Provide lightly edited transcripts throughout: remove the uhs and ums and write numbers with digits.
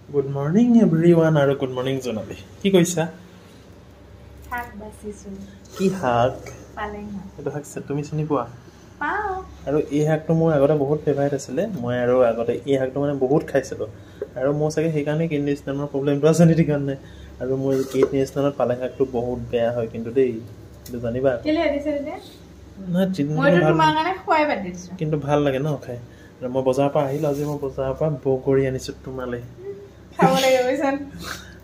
Good morning everyone আৰু good morning জনাবি কি কৈছা শাক বাছিছো কি শাক পালেং শাক এটা শাক তুমি চিনি পোৱা পাও আৰু এই শাকটো মোৰ আগতে বহুত ফেভাৰিট আছিলে মই আৰু আগতে এই শাকটো মানে বহুত খাইছিলো আৰু মোৰ চাগে সেইকাৰণে কিডনী ষ্টোনৰ প্ৰব্লেমটো আছে নেকি কাৰণে আৰু মোৰ কিডনী ষ্টোনত পালেং শাকটো বহুত বেয়া হয় কিন্তু দেই তুমি জানিবা কেলে দিছে নে না চিডনী মই তোমাৰ কাৰণে খুৱাই বাদ দিছো কিন্তু ভাল লাগে ন খাই মই বজাৰৰ পৰা আহিলো আজি মই বজাৰৰ পৰা বগৰী আনিছো তোমালে খাব লাগে বুজিছান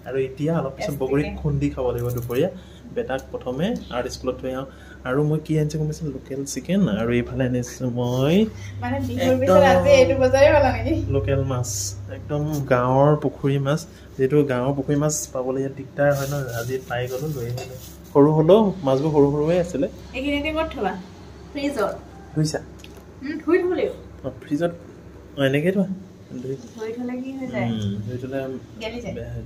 আৰু এতিয়া অলপ পিছত বগৰী খুন্দি খাব লাগিব দুপৰীয়া বেটাক প্ৰথমে আৰ্ট স্কুলত থৈ আহোঁ আৰু মই কি আনিছোঁ গম পাইছোঁ লোকেল চিকেন আৰু এইফালে আনিছোঁ মই মানে বিহুৰ পিছত আজি এইটো বজাৰে পালা নেকি লোকেল মাছ একদম গাঁৱৰ পুখুৰী মাছ যিহেতু গাঁৱৰ পুখুৰী মাছ পাবলৈ ইয়াত দিগদাৰ হয় ন আজি পাই গ'লোঁ লৈ আহিলোঁ সৰু হ'লেও মাছবোৰ সৰু সৰুৱে আছিলে এইখিনিতে ক'ত থবা ফ্ৰিজত ধুইছা ধুই থ'ব লাগিব ফ্ৰিজত এনেকৈ থোৱা ধুই থ'লে কি হৈ যায় ধুই থ'লে গেলি যায় বেয়া হয়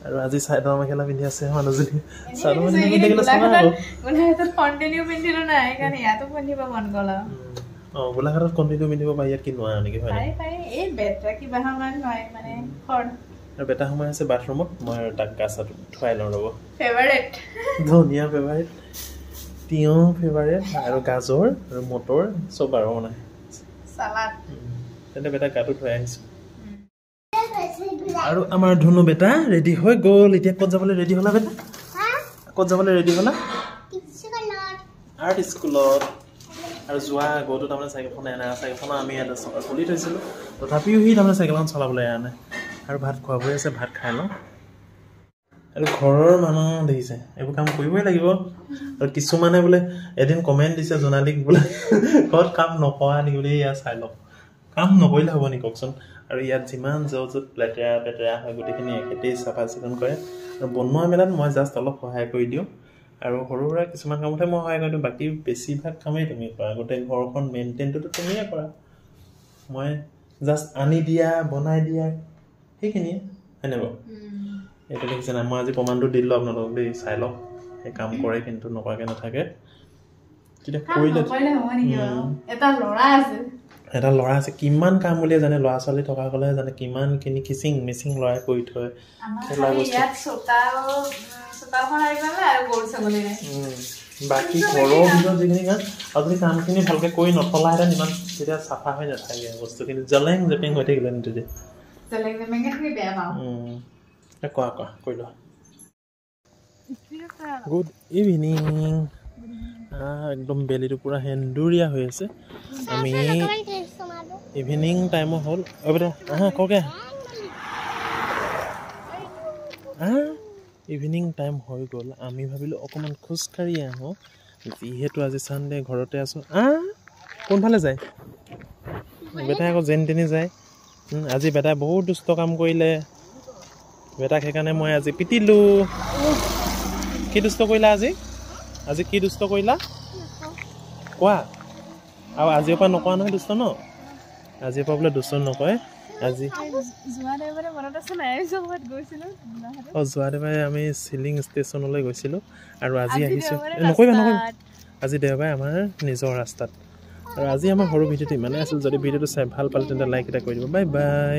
আৰু আজি চাদৰ মেখেলা পিন্ধি আছে মানুহজনী চাদৰ মেখেলা পিন্ধি গ'লে চাবা আকৌ গোলাঘাটত কণ্টিনিউ পিন্ধিলো নাই সেইকাৰণে ইয়াতো পিন্ধিব মন গ'ল অঁ গোলাঘাটত কণ্টিনিউ পিন্ধিব পাৰি ইয়াত কি নোৱাৰা নেকি হয় পাৰি এই বেটা কিবা সমান হয় মানে খৰ আৰু বেটা সময় আছে বাথৰুমত মই তাক গা চা ধুৱাই লওঁ ৰ'ব ফেভাৰেট ধনিয়া ফেভাৰেট তিয়ঁহ ফেভাৰেট আৰু গাজৰ আৰু মটৰ চব আৰু মানে চালাড তেন্তে বেটা গাটো ধুৱাই আহিছোঁ আৰু আমাৰ ধুনু বেটা ৰেডি হৈ গ'ল এতিয়া ক'ত যাবলৈ ৰেডি হ'লা বেটা ক'ত যাবলৈ ৰেডি হ'লা আৰ্ট স্কুলত আৰু যোৱা আগতো তাৰমানে চাইকেলখন এনে চাইকেলখন আমি ইয়াতে চলাই খুলি থৈছিলোঁ তথাপিও সি তাৰমানে চাইকেলখন চলাবলৈ এৰা নাই আৰু ভাত খোৱা হৈ আছে ভাত খাই লওঁ আৰু ঘৰৰ মানুহ দেখিছে এইবোৰ কাম কৰিবই লাগিব আৰু কিছুমানে বোলে এদিন কমেণ্ট দিছে জোনালীক বোলে ঘৰত কাম নকৰা নেকি বোলে ইয়াত চাই লওক কাম নকৰিলে হ'ব নেকি কওকচোন আৰু ইয়াত যিমান য'ত লেতেৰা পেতেৰা হয় গোটেইখিনি একেতেই চাফা চিকুণ কৰে আৰু বনোৱা মেলাত মই জাষ্ট অলপ সহায় কৰি দিওঁ আৰু সৰু সুৰা কিছুমান কামতহে মই সহায় কৰি দিওঁ বাকী বেছিভাগ কামেই তুমি কৰা গোটেই ঘৰখন মেইনটেইনটোতো তুমিয়ে কৰা মই জাষ্ট আনি দিয়া বনাই দিয়া সেইখিনিয়ে হয়নে বাৰু এইটো দেখিছে নাই মই আজি প্ৰমাণটো দিলোঁ আপোনালোকক দেই চাই লওক সেই কাম কৰে কিন্তু নকৰাকৈ নাথাকে তেতিয়া কৰিলে এটা ল'ৰা আছে কিমান কাম উলিয়াই জানে ল'ৰা ছোৱালী থকা গ'লেহে জানে কিমানখিনি খিচিং মিচিং ল'ৰাই কৰি থয় খেলা বস্তু বাকী ঘৰৰ ভিতৰত যিখিনি কাম আপুনি কামখিনি ভালকৈ কৰি নথলাহেঁতেন ইমান তেতিয়া চাফা হৈ নাথাকে বস্তুখিনি জলেং জেপেং হৈ থাকিলে তেতিয়া কোৱা কোৱা কৈ লোৱা গুড ইভিনিং একদম বেলিটো পূৰা সেন্দুৰীয়া হৈ আছে আমি ইভিনিং টাইমো হ'ল বেটা আহা কওকে ইভিনিং টাইম হৈ গ'ল আমি ভাবিলোঁ অকণমান খোজকাঢ়ি আহোঁ যিহেতু আজি ছানডে ঘৰতে আছোঁ কোনফালে যায় বেটাই আকৌ যেনি তেনি যায় আজি বেটাই বহুত দুষ্ট কাম কৰিলে বেটাক সেইকাৰণে মই আজি পিটিলোঁ কি দুষ্ট কৰিলা আজি কি দুষ্ট কৰিলা কোৱা আৰু আজিৰ পৰা নকৰা নহয় দুষ্ট ন আজিৰ পৰা বোলে দুষ্ট নকয় আজি যোৱা দেওবাৰে আমি চিলিং ষ্টেচনলৈ গৈছিলোঁ আৰু আজি আহিছোঁ নকৰিবা আজি দেওবাৰে আমাৰ নিজৰ ৰাস্তাত আৰু আজি আমাৰ সৰু ভিডিঅ'টো ইমানেই আছিল যদি ভিডিঅ'টো চাই ভাল পালে তেন্তে লাইক এটা কৰি দিব বাই বাই